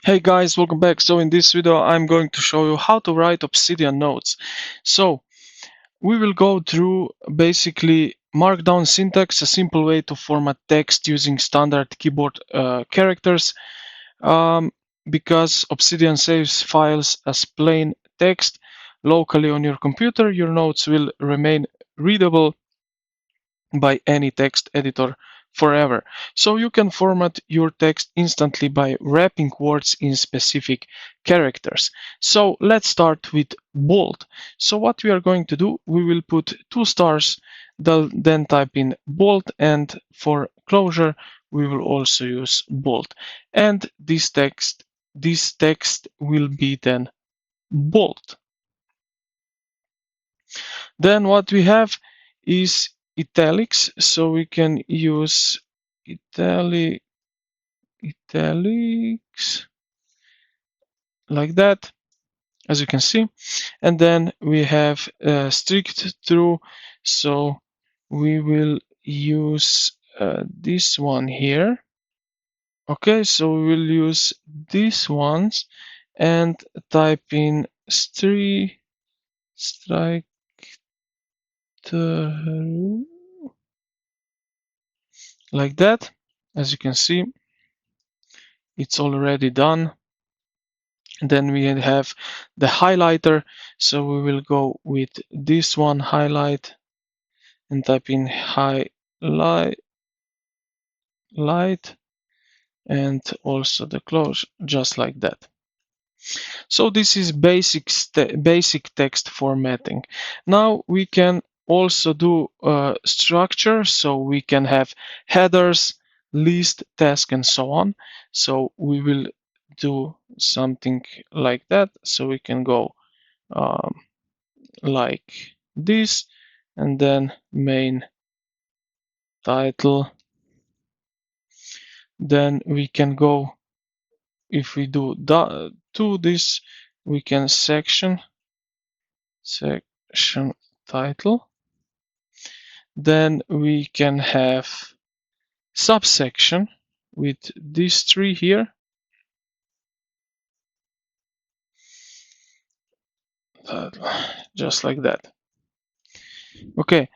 Hey guys, welcome back. So in this video I'm going to show you how to write Obsidian notes. So we will go through basically markdown syntax, a simple way to format text using standard keyboard characters. Because Obsidian saves files as plain text locally on your computer, your notes will remain readable by any text editor forever. So you can format your text instantly by wrapping words in specific characters. So let's start with bold. So what we are going to do, we will put 2 stars, then type in bold, and for closure we will also use bold. And this text will be then bold. Then what we have is italics, so we can use italics like that, as you can see. And then we have strict true, so we will use this one here. Okay, so we will use these ones and type in strike like that. As you can see, it's already done. Then we have the highlighter, so we will go with this one, highlight, and type in highlight, and also the close, just like that. So this is basic text formatting. Now we can also do structure, so we can have headers, list, task, and so on. So we will do something like that. So we can go like this, and then main title. Then we can go, if we do this, we can section title. Then we can have subsection with these 3 here. Just like that. Okay.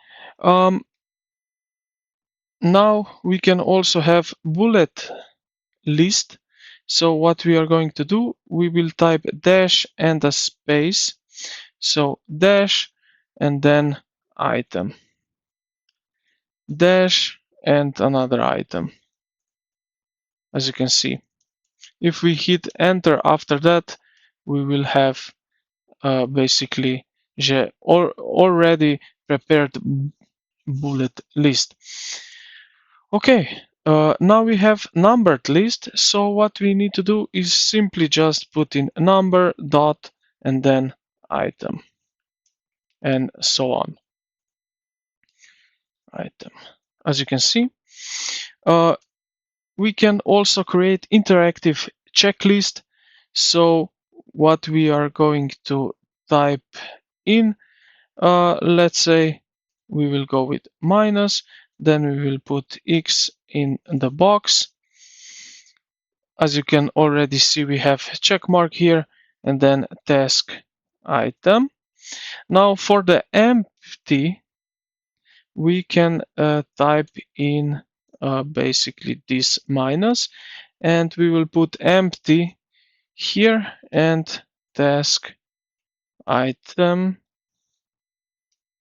Now we can also have bullet list. So what we are going to do, we will type dash and a space. So dash and then item. Dash and another item. As you can see. If we hit enter after that, we will have basically already prepared bullet list. Okay, now we have numbered list. So what we need to do is simply just put in number dot and then item and so on. Item. As you can see, we can also create interactive checklist. So what we are going to type in, let's say we will go with minus, then we will put X in the box. As you can already see, we have check mark here, and then task item. Now for the empty, we can type in basically this minus, and we will put empty here and task item,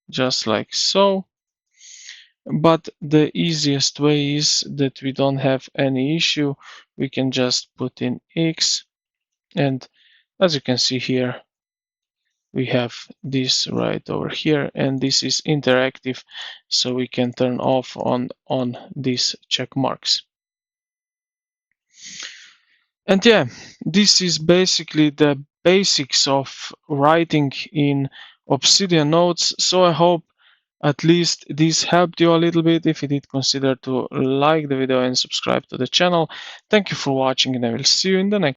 just like so. But the easiest way is that we don't have any issue. We can just put in X, and as you can see here, we have this right over here, and this is interactive, so we can turn off on these check marks. And yeah, this is basically the basics of writing in Obsidian notes. So I hope at least this helped you a little bit. If you did, consider to like the video and subscribe to the channel. Thank you for watching, and I will see you in the next